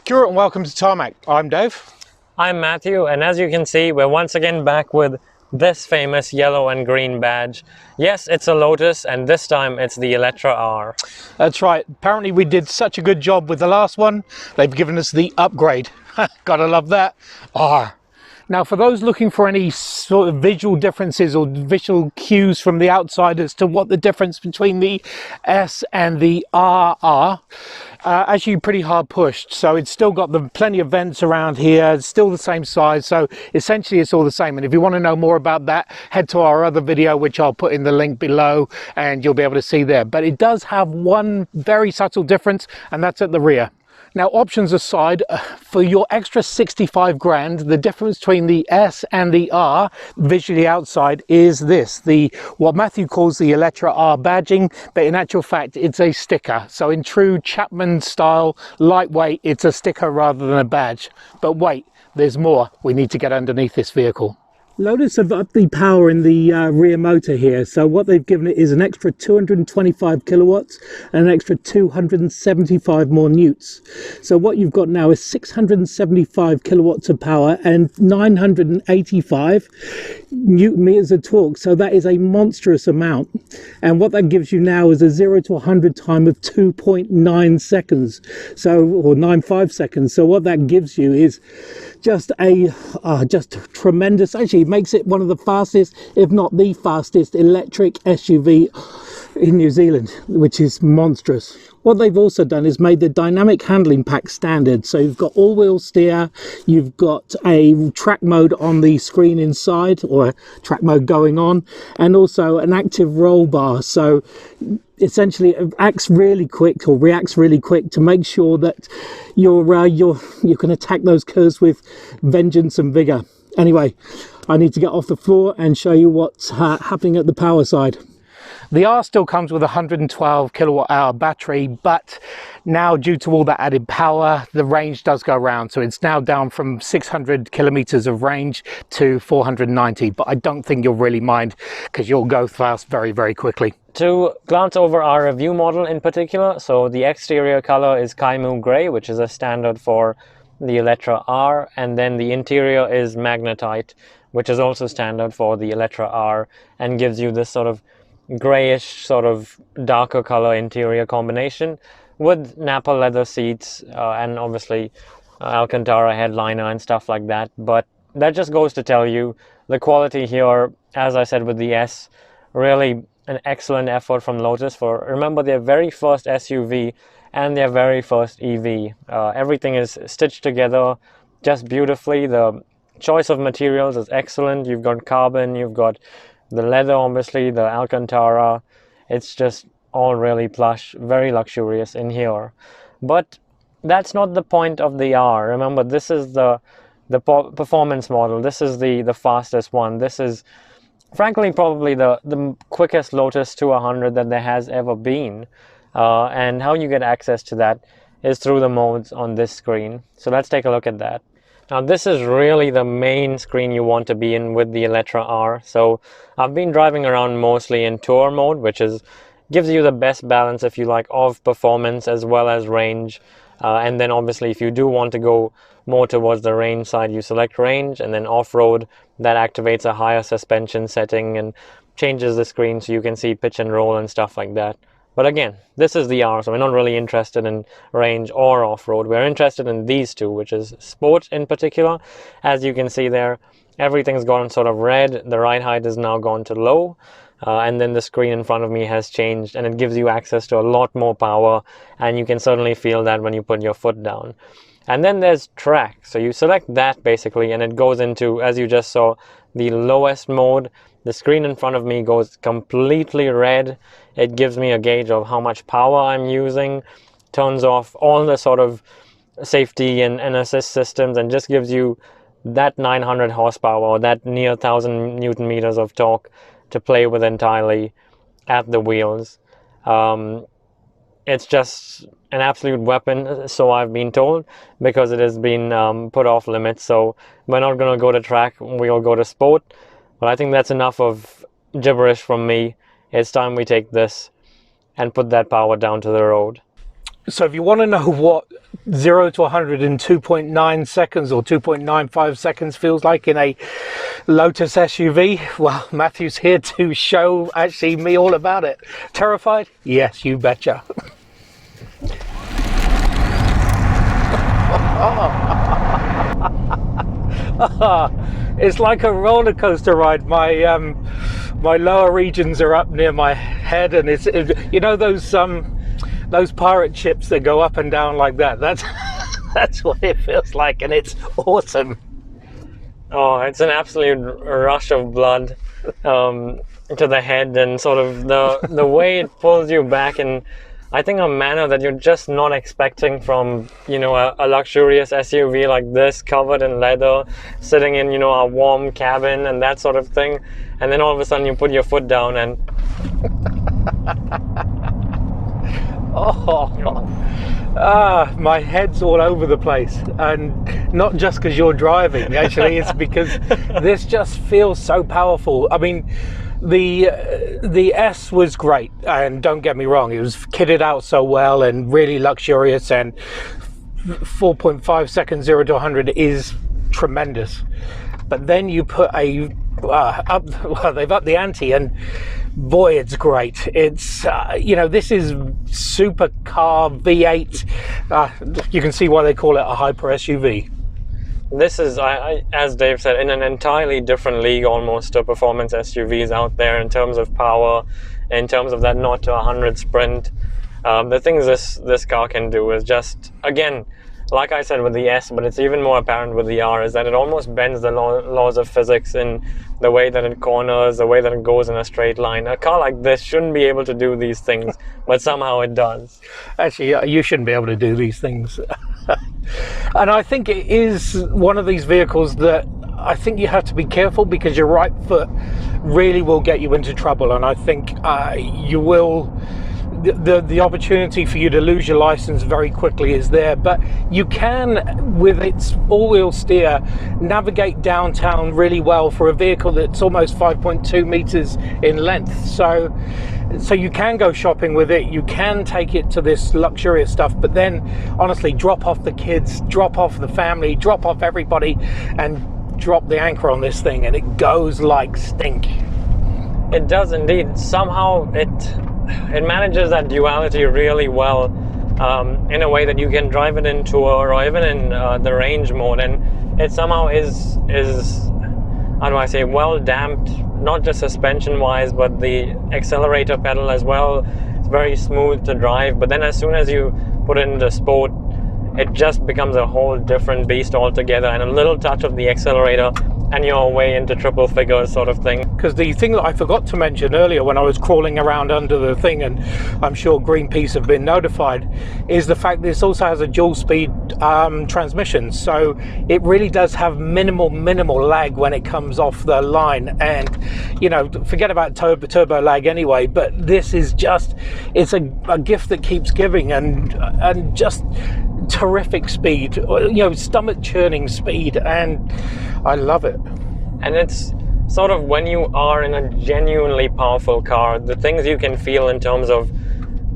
Kia ora and welcome to Tarmac. I'm Dave. I'm Matthew, and as you can see, we're once again back with this famous yellow and green badge. Yes, it's a Lotus, and this time it's the Eletre R. That's right. Apparently we did such a good job with the last one, they've given us the upgrade. Gotta love that. R. Now, for those looking for any sort of visual differences or visual cues from the outside as to what the difference between the S and the R are, actually pretty hard pushed. So it's still got plenty of vents around here. It's still the same size. So essentially it's all the same. And if you want to know more about that, head to our other video, which I'll put in the link below, and you'll be able to see there. But it does have one very subtle difference, and that's at the rear. Now, options aside, for your extra 65 grand, the difference between the S and the R visually outside is this, what Matthew calls the Eletre R badging, but in actual fact, it's a sticker. So in true Chapman style, lightweight, it's a sticker rather than a badge. But wait, there's more. We need to get underneath this vehicle. Lotus have upped the power in the rear motor here, so what they've given it is an extra 225 kilowatts and an extra 275 more newts. So what you've got now is 675 kilowatts of power and 985 newton meters of torque, so that is a monstrous amount. And what that gives you now is a 0 to 100 time of 2.9 seconds, or 9.5 seconds. So what that gives you is just tremendous. Actually, it makes it one of the fastest, if not the fastest, electric SUV in New Zealand, which is monstrous. What they've also done is made the dynamic handling pack standard. So you've got all-wheel steer, you've got a track mode on the screen inside, or a track mode going on, and also an active roll bar. So essentially it acts really quick, or reacts really quick, to make sure that you can attack those curves with vengeance and vigor. Anyway, I need to get off the floor and show you what's happening at the power side. The R still comes with a 112 kilowatt hour battery, but now due to all that added power, the range does go around. So it's now down from 600 kilometers of range to 490, but I don't think you'll really mind because you'll go fast very, very quickly. To glance over our review model in particular, so the exterior color is Kaimu Grey, which is a standard for the Eletre R, and then the interior is Magnetite, which is also standard for the Eletre R, and gives you this sort of grayish, sort of darker color interior combination with Napa leather seats and obviously Alcantara headliner and stuff like that. But that just goes to tell you the quality here, as I said with the S, really an excellent effort from Lotus for, remember, their very first SUV and their very first EV. Everything is stitched together just beautifully. The choice of materials is excellent. You've got carbon, you've got the leather, obviously, the Alcantara. It's just all really plush, very luxurious in here. But that's not the point of the R. Remember, this is the performance model. This is the fastest one. This is, frankly, probably the quickest Lotus to 100 that there has ever been. And how you get access to that is through the modes on this screen. So let's take a look at that. Now, this is really the main screen you want to be in with the Eletre R. So I've been driving around mostly in tour mode, which gives you the best balance, if you like, of performance as well as range. And then obviously if you do want to go more towards the range side, you select range, and then off-road, that activates a higher suspension setting and changes the screen so you can see pitch and roll and stuff like that. But again, this is the R, so we're not really interested in range or off-road. We're interested in these two, which is sport in particular. As you can see there, everything's gone sort of red. The ride height is now gone to low. And then the screen in front of me has changed, and it gives you access to a lot more power. And you can certainly feel that when you put your foot down. And then there's track. So you select that basically, and it goes into, as you just saw, the lowest mode. The screen in front of me goes completely red. It gives me a gauge of how much power I'm using, turns off all the sort of safety and assist systems, and just gives you that 900 horsepower or that near 1000 newton meters of torque to play with entirely at the wheels. It's just an absolute weapon, so I've been told, because it has been put off limits. So we're not going to go to track, we'll go to sport. But I think that's enough of gibberish from me. It's time we take this and put that power down to the road. So if you want to know what 0 to 100 in 2.9 seconds or 2.95 seconds feels like in a Lotus SUV. Well, Matthew's here to show actually me all about it. Terrified? Yes, you betcha. It's like a roller coaster ride. My lower regions are up near my head, and it's, you know, those pirate ships that go up and down like that. That's what it feels like, and it's awesome. Oh, it's an absolute rush of blood to the head, and sort of the way it pulls you back in, I think, a manner that you're just not expecting from, you know, a luxurious SUV like this, covered in leather, sitting in, you know, a warm cabin and that sort of thing. And then all of a sudden you put your foot down and my head's all over the place, and not just because you're driving. Actually, it's because this just feels so powerful. I mean, the S was great, and don't get me wrong, it was kitted out so well and really luxurious, and 4.5 seconds 0 to 100 is tremendous. But then you put they've upped the ante, and boy, it's great. It's you know, this is supercar V8. You can see why they call it a hyper SUV. this is, as Dave said, in an entirely different league almost to performance SUVs out there in terms of power, in terms of that 0 to 100 sprint. The things this car can do is just, again, like I said with the S, but it's even more apparent with the R, is that it almost bends the laws of physics in the way that it corners, the way that it goes in a straight line. A car like this shouldn't be able to do these things, but somehow it does. Actually, you shouldn't be able to do these things. And I think it is one of these vehicles that I think you have to be careful, because your right foot really will get you into trouble. And I think you will... The opportunity for you to lose your license very quickly is there, but you can, with its all-wheel steer, navigate downtown really well for a vehicle that's almost 5.2 meters in length. So you can go shopping with it, you can take it to this luxurious stuff, but then honestly drop off the kids, drop off the family, drop off everybody, and drop the anchor on this thing, and it goes like stink. It does indeed. Somehow it manages that duality really well, in a way that you can drive it in tour or even in the range mode, and it somehow is how do I say, well damped, not just suspension wise, but the accelerator pedal as well. It's very smooth to drive, but then as soon as you put it into sport, it just becomes a whole different beast altogether, and a little touch of the accelerator and you're way into triple figures sort of thing. Because the thing that I forgot to mention earlier when I was crawling around under the thing, and I'm sure Greenpeace have been notified, is the fact this also has a dual speed transmission. So it really does have minimal lag when it comes off the line. And, you know, forget about turbo lag anyway, but this is just, it's a gift that keeps giving, and just terrific speed, you know, stomach churning speed, and I love it. And it's sort of, when you are in a genuinely powerful car, the things you can feel in terms of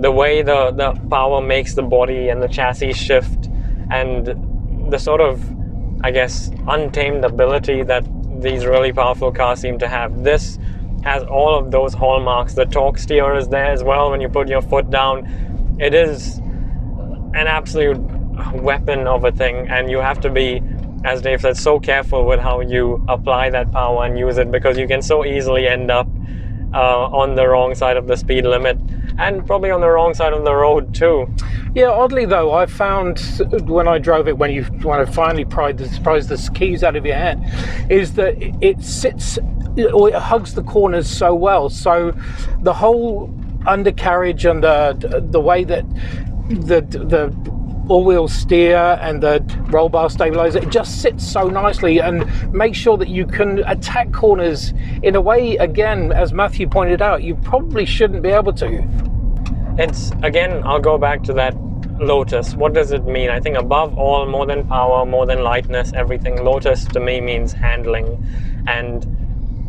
the way the power makes the body and the chassis shift, and the sort of, I guess, untamed ability that these really powerful cars seem to have. This has all of those hallmarks. The torque steer is there as well when you put your foot down. It is an absolute weapon of a thing, and you have to be, as Dave said, so careful with how you apply that power and use it, because you can so easily end up on the wrong side of the speed limit, and probably on the wrong side of the road too. Yeah, oddly though, I found when I drove it, when I finally pried the keys out of your hand, is that it sits, or it hugs the corners so well. So the whole undercarriage and the way that the all-wheel steer and the roll bar stabilizer, it just sits so nicely and makes sure that you can attack corners in a way, again, as Matthew pointed out, you probably shouldn't be able to. It's, again, I'll go back to that Lotus. What does it mean? I think above all, more than power, more than lightness, everything, Lotus to me means handling. And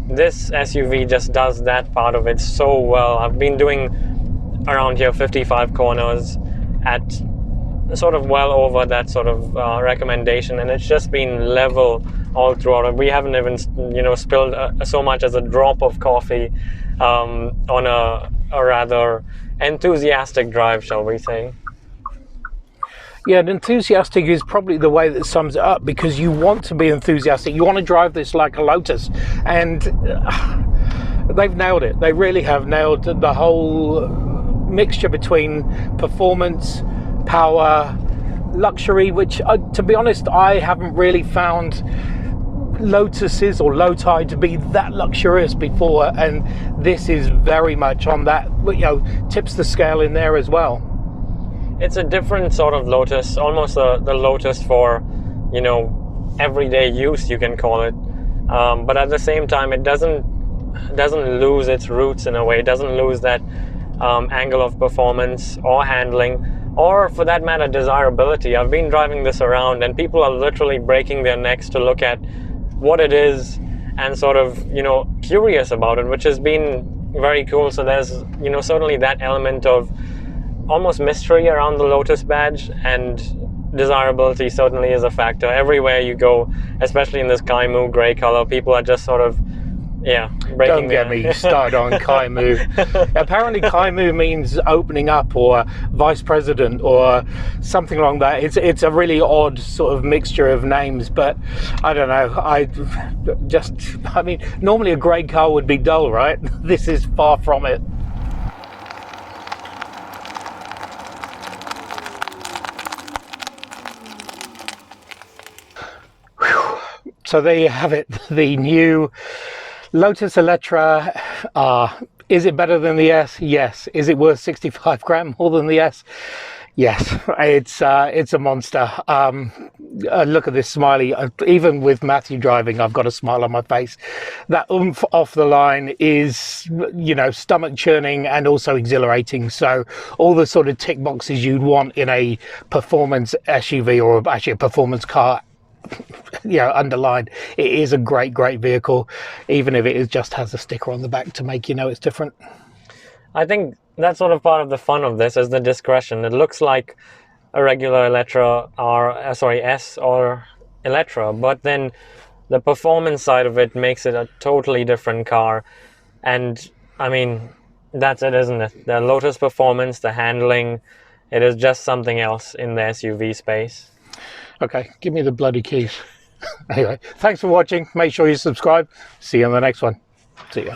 this SUV just does that part of it so well. I've been doing around here 55 corners at sort of well over that sort of recommendation, and it's just been level all throughout. We haven't even, you know, spilled so much as a drop of coffee on a rather enthusiastic drive, shall we say. Yeah, and enthusiastic is probably the way that sums it up, because you want to be enthusiastic. You want to drive this like a Lotus, and they've nailed it. They really have nailed the whole mixture between performance, power, luxury, which, to be honest, I haven't really found Lotuses or Loti to be that luxurious before, and this is very much on that, you know, tips the scale in there as well. It's a different sort of Lotus, almost the Lotus for, you know, everyday use, you can call it. But at the same time, it doesn't lose its roots in a way. It doesn't lose that angle of performance or handling, or for that matter, desirability. I've been driving this around, and people are literally breaking their necks to look at what it is and sort of, you know, curious about it, which has been very cool. So there's, you know, certainly that element of almost mystery around the Lotus badge, and desirability certainly is a factor. Everywhere you go, especially in this Kaimu grey color, people are just sort of, yeah, breaking. Don't get me started on Kaimu. Apparently Kaimu means opening up, or vice president, or something along that. It's a really odd sort of mixture of names, but I don't know. I mean, normally a grey car would be dull, right? This is far from it. So there you have it, the new Lotus Eletre R. Is it better than the S? Yes. Is it worth 65 grand more than the S? Yes. It's a monster. Look at this smiley. Even with Matthew driving, I've got a smile on my face. That oomph off the line is, you know, stomach churning and also exhilarating. So all the sort of tick boxes you'd want in a performance SUV, or actually a performance car, you know, underlined. It is a great vehicle, even if it just has a sticker on the back to make you know it's different. I think that's sort of part of the fun of this, is the discretion. It looks like a regular Eletre S or Eletre, but then the performance side of it makes it a totally different car. And I mean, that's it, isn't it? The Lotus performance, the handling, it is just something else in the SUV space. Okay, give me the bloody keys. Anyway, thanks for watching. Make sure you subscribe. See you on the next one. See ya.